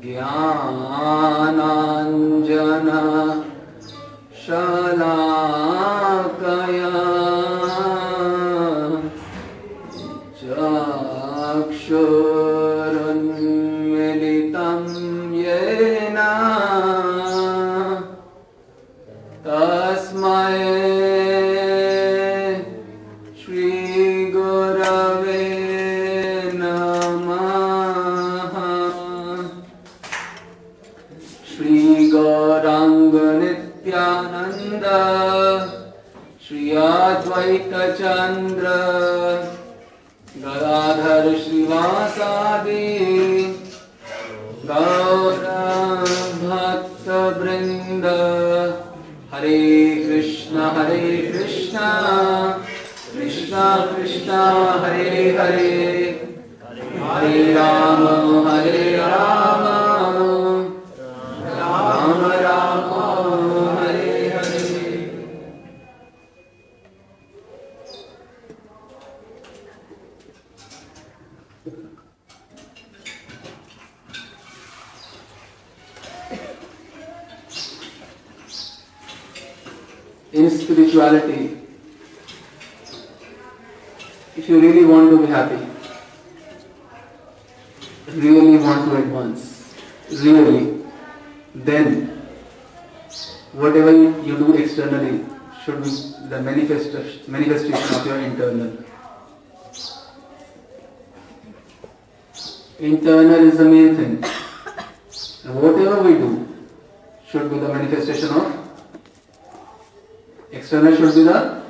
ज्ञानाञ्जना शलाकया चक्षुरुन्मीलितं येन तस्मै श्रीगुरवे नमः। श्रीगौराङ्ग नित्यानन्द श्री अद्वैत चन्द्र गदाधर श्रीवासादि गौर भक्त वृंद। हरे कृष्ण कृष्ण कृष्ण हरे हरे, हरे Ram Ram Ram Hare Hare. In spirituality, if you really want to be happy, really want to advance, really, then whatever you do externally should be the manifestation of your internal. Internal is the main thing. And whatever we do should be the manifestation of external, should be the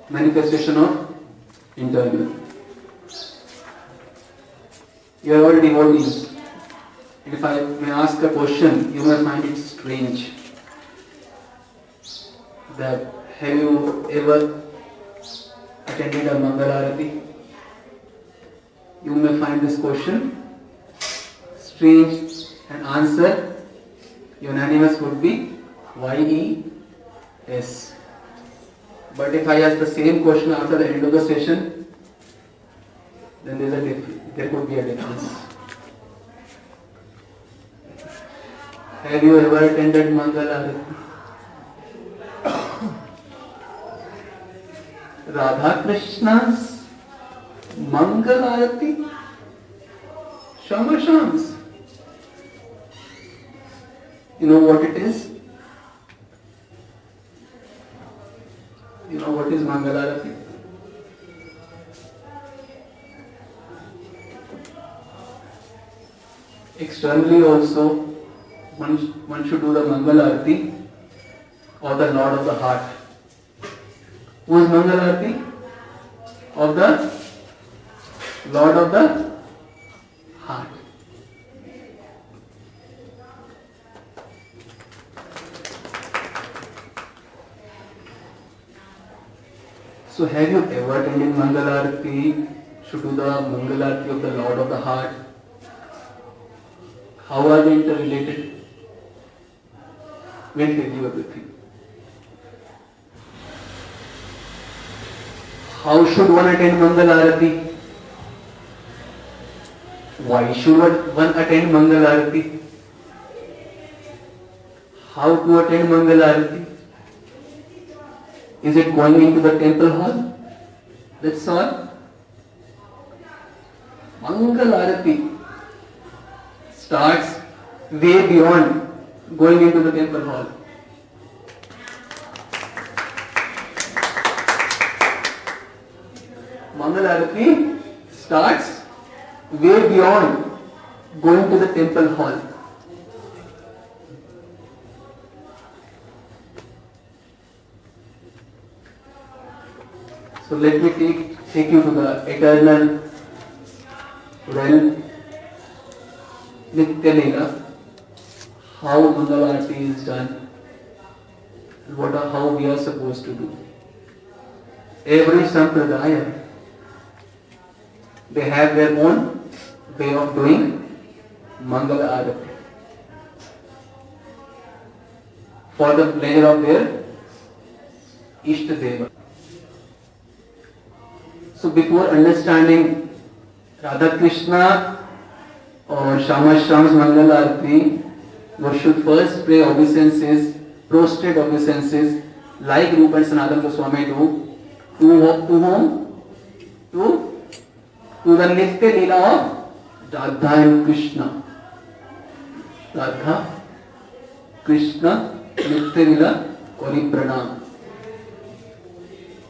manifestation of internal. You are all devotees. If I may ask a question, you may find it strange. That have you ever attended a Mangal Arati? You may find this question strange, and answer unanimous would be yes. But if I ask the same question after the end of the session, then there could be a difference. Have you ever attended Mangal Arati? Radha Krishna's Mangal Arati? Shama Shams. You know what it is? You know what is Mangal Arati? Externally also, one should do the Mangal Arati of the Lord of the Heart. Who is Mangal Arati? Of the Lord of the Heart. So have you ever attended Mangal Arati? Should do the Mangal Arati of the Lord of the Heart. How are they interrelated? We'll tell you everything. How should one attend Mangal Arati? Why should one attend Mangal Arati? How to attend Mangal Arati? Is it going into the temple hall? That's all. Mangal Arati starts way beyond going into the temple hall. Mangal Arati starts way beyond going to the temple hall. So let me take you to the eternal realm, Nitya Leela, how Mangal Arati is done, and how we are supposed to do. Every sampradaya, they have their own way of doing Mangal Arati for the pleasure of their Ishtadeva. So before understanding Radha Krishna or Shama Sham's Mangal Arati, we should first pray obeisances, prostrate obeisances, like Rupa and Sanatana Goswami do. To whom? To the Nitya Leela of Radha and Krishna. Radha, Krishna, Nitya Leela, Kori Pranam.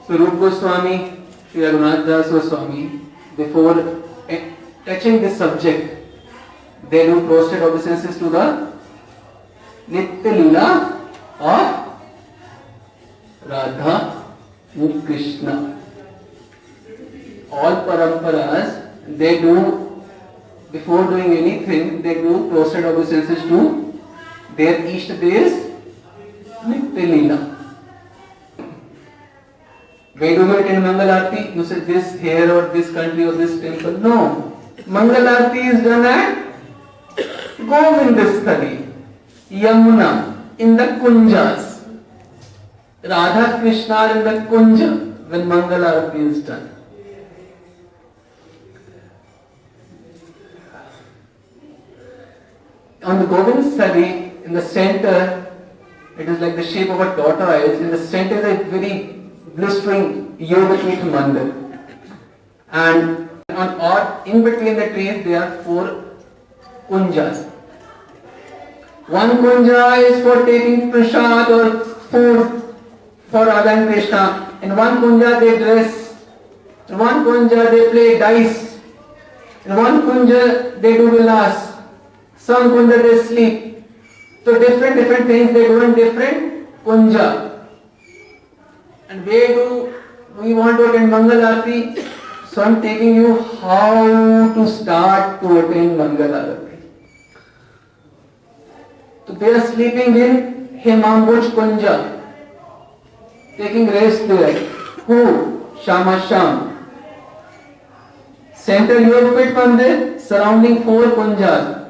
So Rupa Goswami, Sri Raghunath Das Goswami, before touching this subject, they do prostrate obeisances to the Nitya Leela of Radha and Krishna. All paramparas, they do, before doing anything, they do prostrate obeisances to their Ishta Devs, Nitya Leela. Why do we attend Mangal Arati? You say this here or this country or this temple. No. Mangal Arati is done at Govindasthali, Yamuna, in the Kunjas. Radha Krishna are in the Kunja when Mangal Arati is done. On the Govindasthali, in the center, it is like the shape of a tortoise. In the center is a very blistering Yogapeeth Mandir. And in between the trees there are 4 kunjas. One kunja is for taking prasad or food for Radha and Krishna. In one kunja they dress. In one kunja they play dice. In one kunja they do vilas. Some kunja they sleep. So different things they do in different kunja. And where do we want to attend Mangal Arati? So I am taking you how to start to attend Mangal Arati. So they are sleeping in Hemambuj Kunja, taking rest there. Who? Shama Sham. Central Yogapeeth Mandir, surrounding 4 kunjas.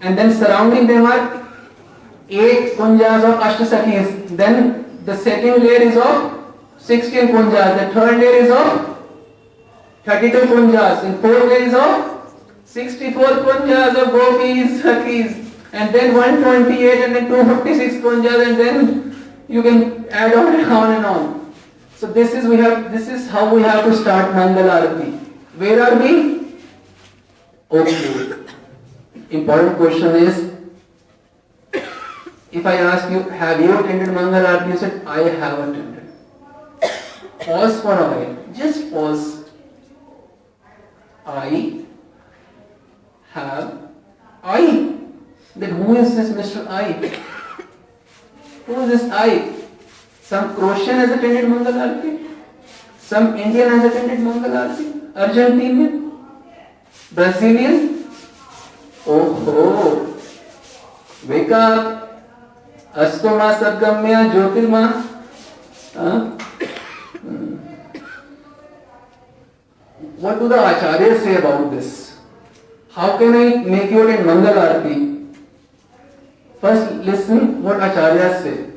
And then surrounding them are 8 kunjas of Ashtasakis. Then the second layer is of 16 kunjas, the third layer is of 32 kunjas, and fourth layer is of 64 kunjas of gopis, sakis, and then 128 and then 256 kunjas, and then you can add on and on and on. So this is how we have to start Mangal Arati. Where are we? Okay. Important question is, if I ask you, have you attended Mangal Arati? You said, I have attended. Pause for a while. Just pause. I have. Then who is this Mr. I? Who is this I? Some Croatian has attended Mangal Arati. Some Indian has attended Mangal Arati. Argentinian. Brazilian. Oh. Wake up. Astoma Sadgamya Jyotirma. What do the Acharyas say about this? How can I make you attend Mangal Arati? First listen what Acharyas say.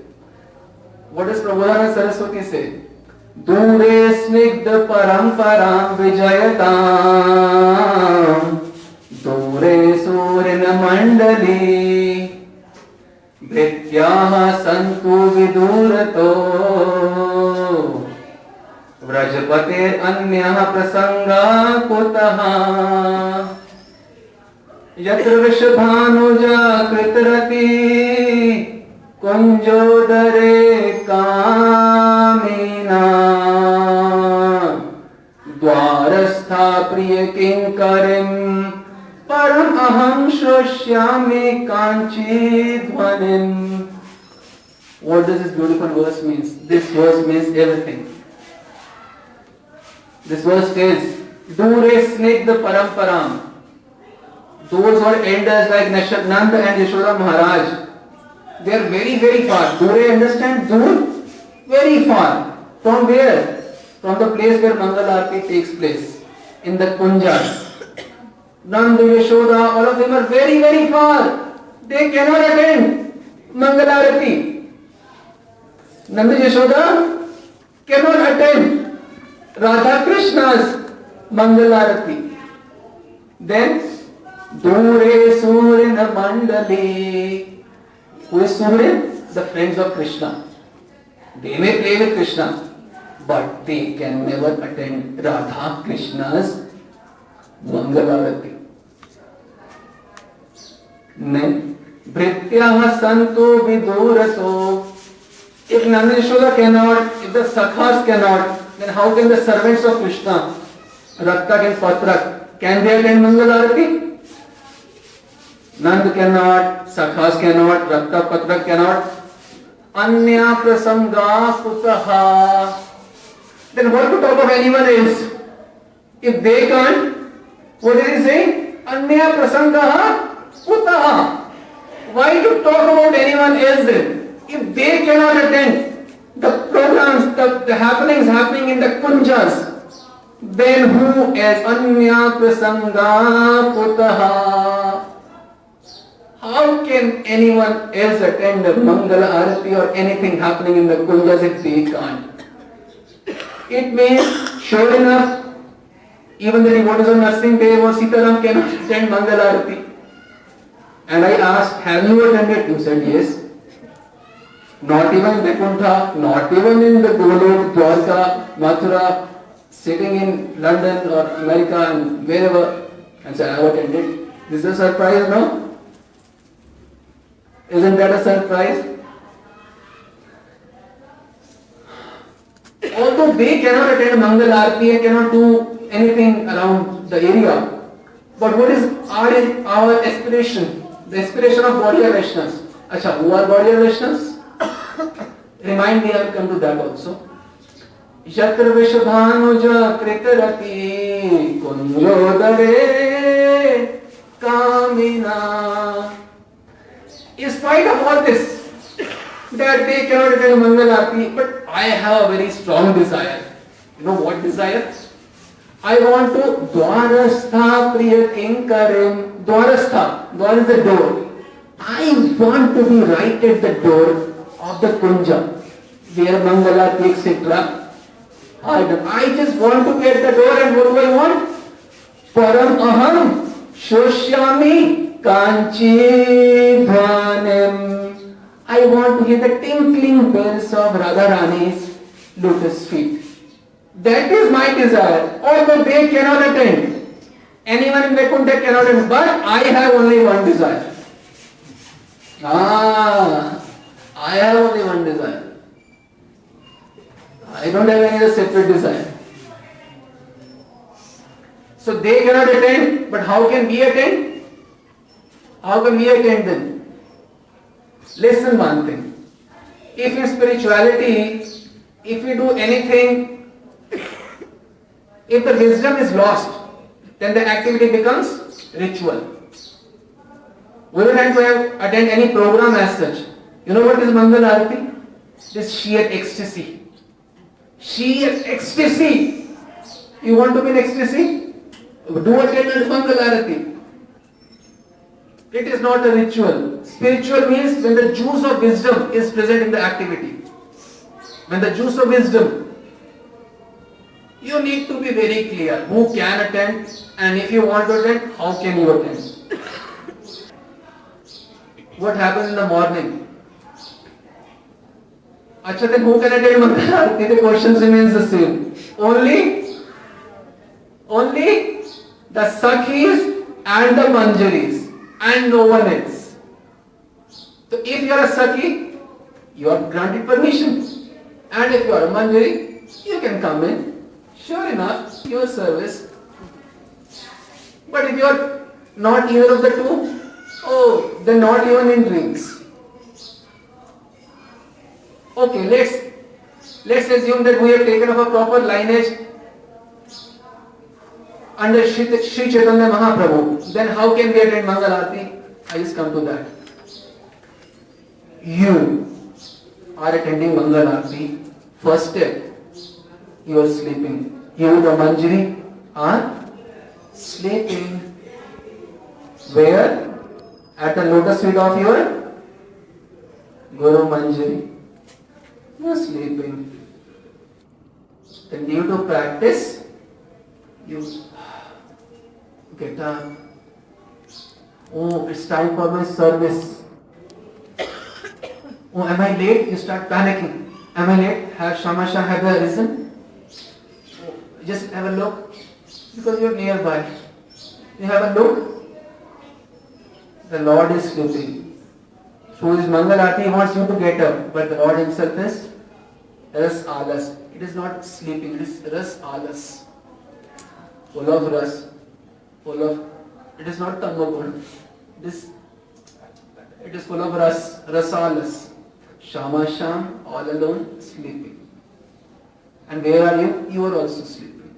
What does Prabodhana Saraswati say? Dure snigdha paramparam vijayatam Dure surina mandali Bhrityaha santu vidurato Vrajpatir anyah prasanga kutaha Yatra vishabhanuja kritarati Kunjodare kamina Dwarastha priya kinkarim Param aham shroshyami kanchi dhvanim. What does this beautiful verse mean? This verse means everything. This verse says, Dure snigdha paramparam. Those who are elders like Nanda and Yashoda Maharaj, they are very far. Dure, understand? Dur? Very far. From where? From the place where Mangal Arati takes place. In the Kunjas. Nanda, Yashoda, all of them are very far. They cannot attend Mangal Arati. Nanda, Yashoda cannot attend Radha Krishna's Mangal Arati. Then Dure Surina Mandali. Who is Surin? The friends of Krishna. They may play with Krishna, but they can never attend Radha Krishna's Mangal Arati. Bhrityah Santo Vidurato. If Nanda Yashoda cannot, if the Sakhas cannot, then how can the servants of Krishna, Raktak and Patrak, can they attend Mangal Arati? Nand cannot, Sakhas cannot, Raktak, Patrak cannot. Anya Prasanga Putaha. Then what to talk of anyone else? If they can't, what is he saying? Anya Prasanga Putaha. Why to talk about anyone else then? If they cannot attend the programs, the happenings happening in the kunjas, then who else? Anya Prasanga Putaha. How can anyone else attend the Mangala Arati or anything happening in the kunjas if they can't? It means, sure enough, even the devotees of Narsingh Dev or Sitaram cannot attend Mangala Arati. And I asked, have you attended? You said yes. Not even in Vaikuntha, not even in the Golok, Dwarka, Mathura, sitting in London or America and wherever, and said, I have attended. This is a surprise, no? Isn't that a surprise? Although they cannot attend Mangal Arati and cannot do anything around the area, but what is our aspiration? The aspiration of Gaudiya Vaishnavas. Acha, who are Gaudiya Vaishnavas? Remind me, I will come to that also. Yatra Vishadhanuja Kritarati Kunjodare Kamina. In spite of all this, that they cannot attend Mangal Arati, but I have a very strong desire. You know what desire? I want to Dwarastha Priya Kinkarim. Dwarastha, Dwar is the door. I want to be right at the door of the Kunja, where Mangal Arati, etc. I just want to get the door, and what do I want? Param Aham Shoshyami Kanchi Dhvanim. I want to hear the tinkling bells of Radharani's lotus feet. That is my desire. Although they cannot attend, anyone in Vaikuntha cannot attend, but I have only one desire. I have only one desire. I don't have any other separate desire. So they cannot attend, but how can we attend? How can we attend then? Listen one thing. If in spirituality, if we do anything, if the wisdom is lost, then the activity becomes ritual. We don't have to attend any program as such. You know what is Mangal Arati? This sheer ecstasy. Sheer ecstasy. You want to be in ecstasy? Do attend Mangal Arati. It is not a ritual. Spiritual means when the juice of wisdom is present in the activity. When the juice of wisdom, you need to be very clear who can attend, and if you want to attend, how can you attend? What happens in the morning? Acha, then who can attend Mangal Arati? The question remains the same. Only the Sakhis and the Manjaris, and no one else. So if you are a Sakhi, you are granted permission. And if you are a Manjari, you can come in. Sure enough, your service. But if you are not either of the two, then not even in dreams. Okay, let's assume that we have taken up a proper lineage under Shri Chaitanya Mahaprabhu. Then how can we attend Mangal Arati? I just come to that. You are attending Mangal Arati. First step, you are sleeping. You, the Manjari, are sleeping. Where? At the lotus feet of your Guru Manjari. You are sleeping. Then due to practice, you get up, Oh, it's time for my service. Oh, am I late? You start panicking. Am I late? Have Shamasha have risen? Oh, just have a look. Because you're nearby. You have a look. The Lord is sleeping. Through his Mangal Arati, he wants you to get up. But the Lord himself is Ras Alas. It is not sleeping, it is Ras Alas. Full of Ras. Full of... It is not Tamagun. It is full of Ras Alas. Shama Sham, all alone, sleeping. And where are you? You are also sleeping.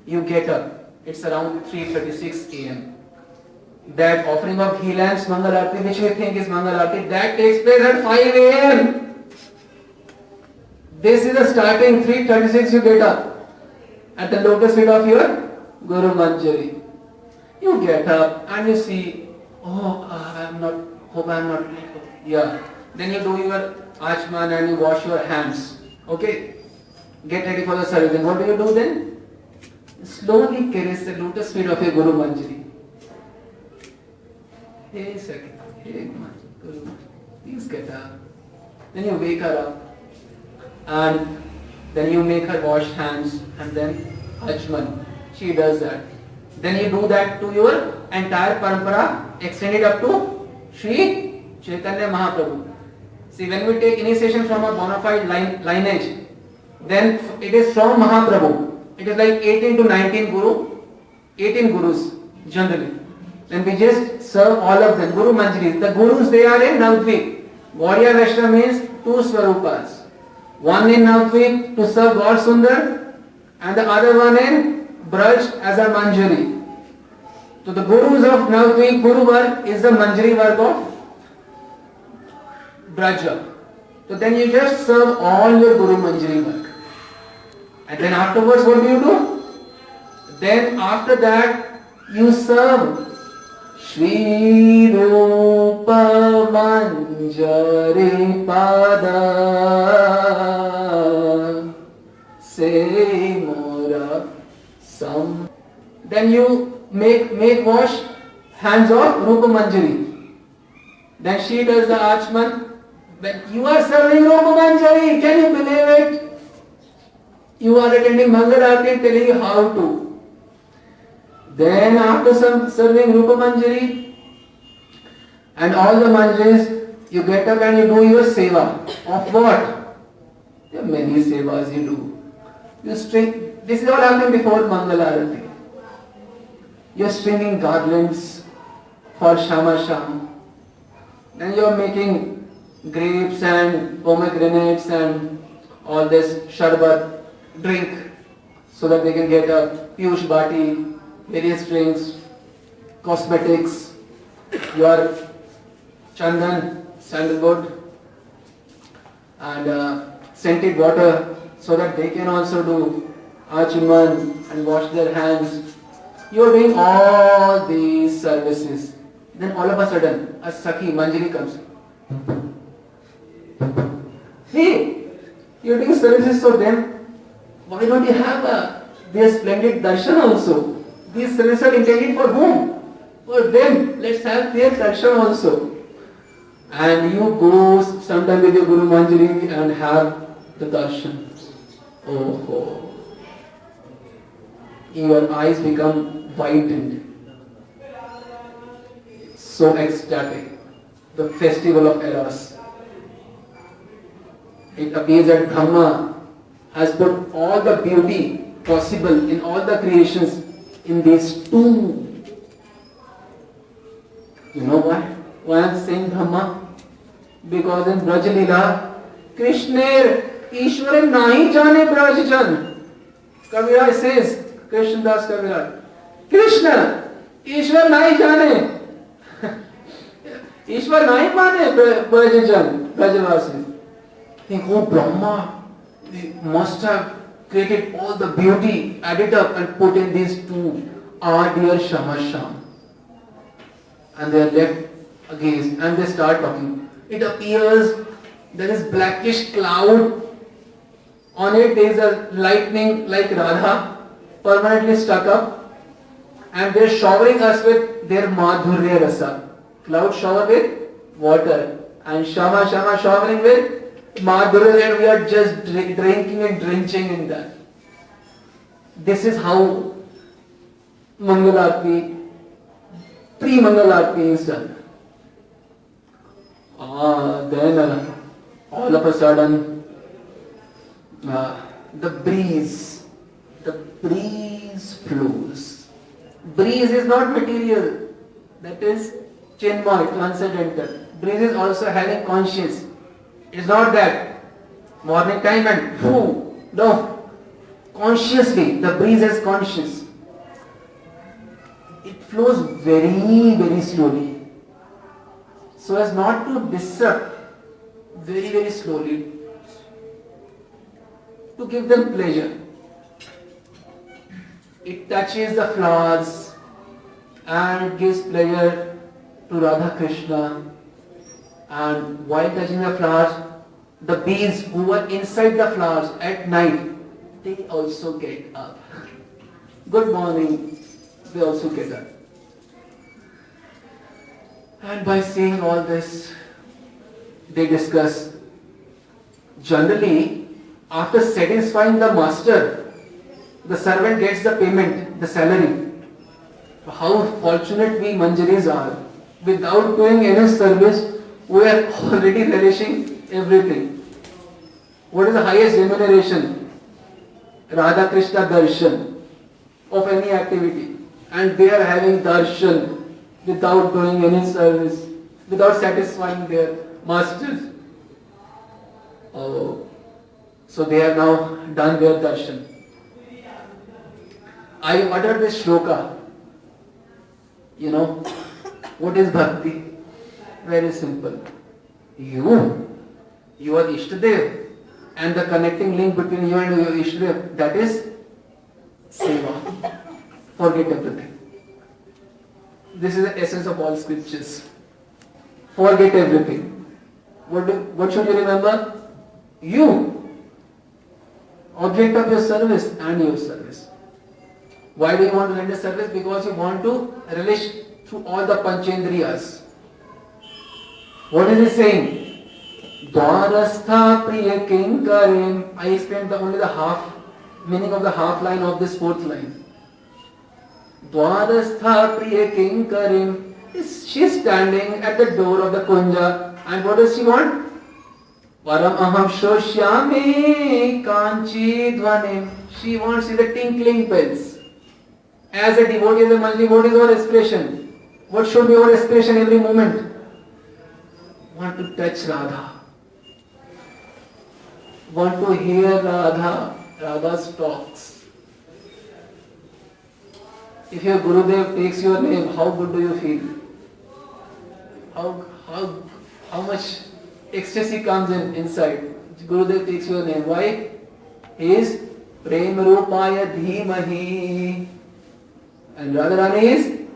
You get up. It's around 3:36 a.m. That offering of ghee lamps, Mangal Arati, which we think is Mangal Arati, that takes place at 5 a.m. This is the starting, 3:36 you get up. At the lotus feet of your Guru Manjari. You get up and you see, hope I am not late. Yeah. Then you do your Achman and you wash your hands. Okay? Get ready for the service. And what do you do then? Slowly caress the lotus feet of your Guru Manjari. Hey, second. Hey, Guru. Please get up. Then you wake her up. And then you make her wash hands. And then Achman. She does that. Then you do that to your entire parampara. Extend it up to Sri Chaitanya Mahaprabhu. See, when we take initiation from a bona fide lineage, then it is from Mahaprabhu. It is like 18 to 19 Gurus generally. Then we just serve all of them, Guru Manjaris. The Gurus, they are in Navdvip. Gaudiya Vaishnava means two Swarupas. One in Navdvip to serve God Sundar, and the other one in Braj as a Manjari. So the Gurus of Navdvip, Guru work is the Manjari work of Braja. So then you just serve all your Guru Manjari work. And then afterwards what do? Then after that you serve Shri Rupa Manjari Pada Se Mora Sam. Then you make wash hands of Rupa Manjari. Then she does the Achman. When you are serving Rupa Manjari, can you believe it? You are attending Mangal Arati telling you how to. Then after serving Rupa Manjari and all the Manjaris, you get up and you do your seva. Of what? There are many sevas you do. You string, this is all happening before Mangal Arati. You are stringing garlands for Shama Sham. Then you are making grapes and pomegranates and all this sharbat drink so that they can get a piyush bati, various drinks, cosmetics, your chandan, sandalwood and scented water so that they can also do achuman and wash their hands. You are doing all these services. Then all of a sudden a Sakhi Manjari comes. Hey, you're doing services for them. Why don't you have their splendid darshan also? These services are intended for whom? For them. Let's have their darshan also. And you go sometime with your Guru Manjari and have the darshan. Oh, your eyes become widened. So ecstatic. The festival of Eros. It appears that Brahma has put all the beauty possible in all the creations in these two. You know why? Why I am saying Brahma? Because in Braj Leela, Krishna Ishwar nahi jane Brajjan. Kaviraj says, Krishna Das Kaviraj, Krishna Ishwar nahi jane. Ishwar nahi mane Brajjan, Brajvasi. Think, oh Brahma, they must have created all the beauty, added up and put in these two, our dear Shama Sham. And they are left agaze and they start talking. It appears there is blackish cloud. On it there is a lightning like Radha, permanently stuck up. and they are showering us with their madhurya rasa. Cloud shower with water, and Shama showering with madhurya, and we are just drinking and drenching in that. This is how Mangal Arati, pre-Mangal Arati is done. Then all of a sudden, the breeze flows. Breeze is not material, that is chinmay, transcendental. Breeze is also having conscience. It's not that morning time and no. Consciously, the breeze has conscience. It flows very, very slowly, so as not to disrupt. Very, very slowly, to give them pleasure. It touches the flowers and it gives pleasure to Radha Krishna. And while touching the flowers, the bees who are inside the flowers at night, they also get up. Good morning, they also get up. And by seeing all this, they discuss. Generally, after satisfying the master, the servant gets the payment, the salary. How fortunate we Manjaris are. Without doing any service, we are already relishing everything. What is the highest remuneration? Radha Krishna darshan of any activity. And they are having darshan without doing any service, without satisfying their masters. Oh, so they have now done their darshan. I uttered this shloka. You know, what is bhakti? Very simple. You are Ishtadev, and the connecting link between you and your Ishtadev, that is seva. Forget everything. This is the essence of all scriptures. Forget everything. What should you remember? You, object of your service and your service. Why do you want to render service? Because you want to relish through all the panchendriyas. What is he saying? Dwarastha priya kinkarim. I explained only the half meaning of the half line of this fourth line. Dwarastha priya kinkarim. She is standing at the door of the kunja, and what does she want? Param aham shoshyami kanchi dhvanim. She wants the tinkling bells. As a devotee, as a Manjari, what is our expression? What should be our expression every moment? Want to touch Radha. Want to hear Radha's talks. If your Gurudev takes your name, how good do you feel? How much ecstasy comes inside. Gurudev takes your name. Why? He is Prem Rupaya Dhimahi. And Radharani is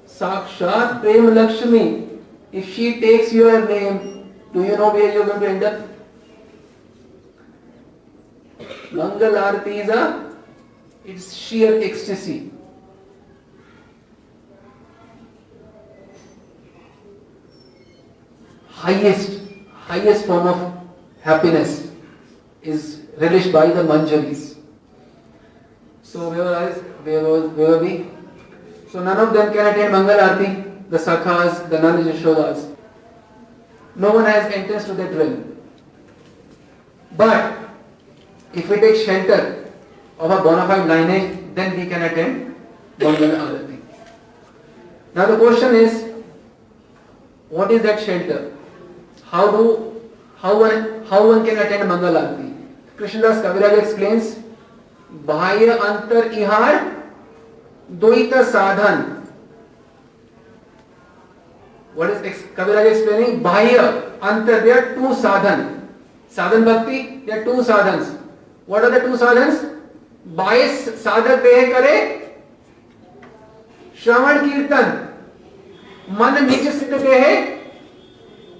Sakshat Prem Lakshmi. If she takes your name, do you know where you are going to end up? Mangal Arati is it's sheer ecstasy. Highest form of happiness is relished by the Manjaris. So where were we? So none of them can attend Mangal Arati, the Sakhas, the Nand Yashodas. No one has entrance to that realm. But if we take shelter of a bona fide lineage, then we can attend Mangal Arati. Now the question is, what is that shelter? How one can attend Mangal Arati? Krishnadas Kaviraj explains, Bahya Antar Ihar Dvaita Sadhan. What is Kaviraj explaining? Bahya Antar, there are two sadhan. Sadhan Bhakti, there are two sadhans. What are the two sadhans? Bahya sadhak dehe kare Shravan Kirtan. Man nicha siddha dehe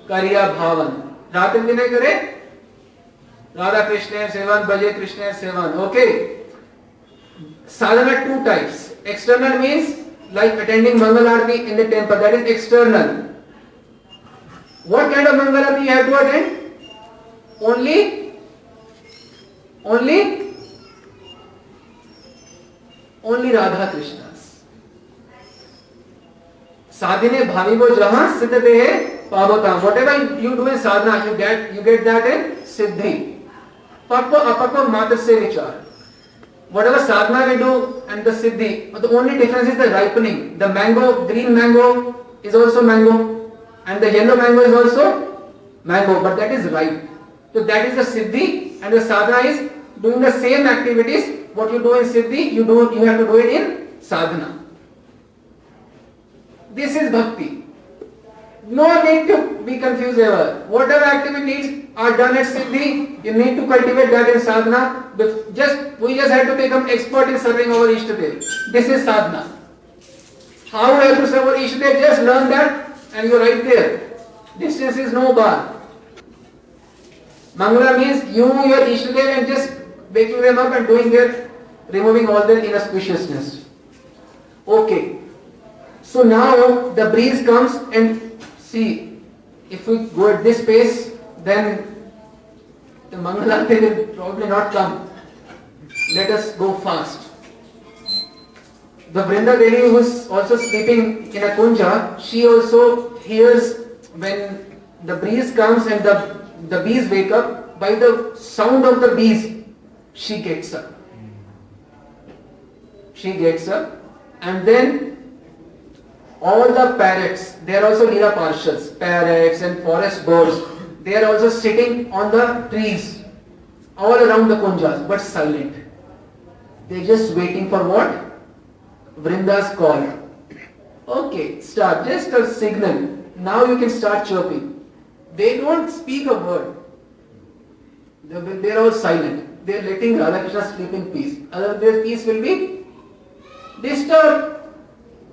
Kariya Bhavan. Ratin Vinay kare Radha Krishna Sevan, Bhaje Krishna Sevan. Okay. Sadhana two types. External means like attending Mangal Arati in the temple, that is external. What kind of Mangal Arati you have to attend? Only Radha Krishna's. Sadhine bhavivo jahan siddhate pavotam. Whatever you do in sadhana, you get that in siddhi. Pakva apakva matra se vichar. Whatever sadhana we do and the siddhi, but the only difference is the ripening. The mango, green mango is also mango, and the yellow mango is also mango, but that is ripe. So that is the siddhi, and the sadhana is doing the same activities. What you do in siddhi, you have to do it in sadhana. This is bhakti. No need to be confused ever. Whatever activities are done at siddhi, you need to cultivate that in sadhana. We just have to become expert in serving our Ishtadev. This is sadhana. How we have to serve our Ishtadev? Just learn that and you're right there. Distance is no bar. Mangala means your Ishtadev and just waking them up and removing all their inauspiciousness. Okay. So now the breeze comes and see, if we go at this pace, then the Mangalarti will probably not come. Let us go fast. The Vrinda Devi, who is also sleeping in a kunja, she also hears when the breeze comes and the bees wake up. By the sound of the bees, she gets up. And then all the parrots, they are also Leela Parshas, parrots and forest birds, they are also sitting on the trees all around the kunjas, but silent. They are just waiting for what? Vrinda's call. Okay, start. Just a signal. Now you can start chirping. They don't speak a word. They are all silent. They are letting Radha Krishna sleep in peace. Otherwise their peace will be disturbed.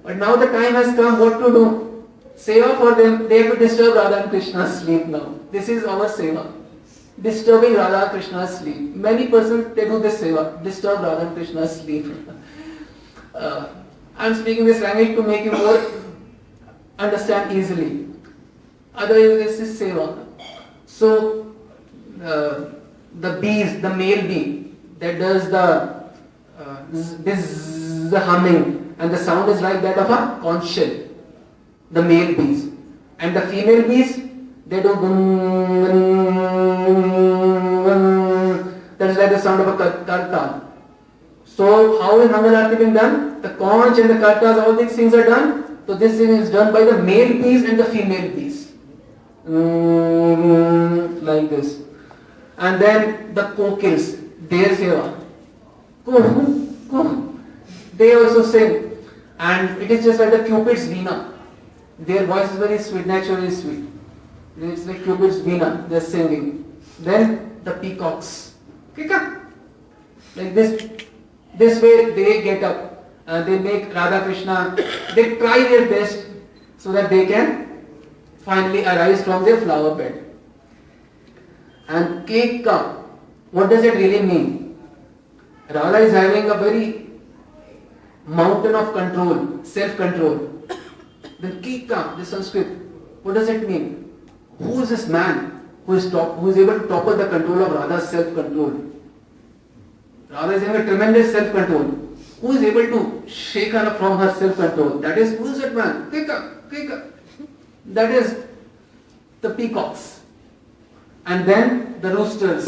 But now the time has come, what to do? Seva for them, they have to disturb Radha and Krishna's sleep now. This is our seva. Disturbing Radha and Krishna's sleep. Many persons, they do this seva, disturb Radha and Krishna's sleep. I am speaking this language to make you more understand easily. Otherwise this is seva. So, the bees, the male bee, that does the humming. And the sound is like that of a conch shell, the male bees. And the female bees, they do that is like the sound of a kartal. So how is Mangal Arati being done? The conch and the kartas, all these things are done. So this thing is done by the male bees and the female bees. Like this. And then the kokils, their seva. They also sing. And it is just like the Cupid's veena. Their voice is very sweet, naturally sweet. It's like Cupid's veena, they are singing. Then the peacocks. Like this way they get up. They make Radha Krishna, they try their best so that they can finally arise from their flower bed. And Keka, what does it really mean? Radha is having a very mountain of control, self-control. Then Keka, the Sanskrit, what does it mean? Who is this man who is able to topple the control of Radha's self-control? Radha is having a tremendous self-control. Who is able to shake her from her self-control? That is, who is that man? Keka. That is the peacocks. And then the roosters.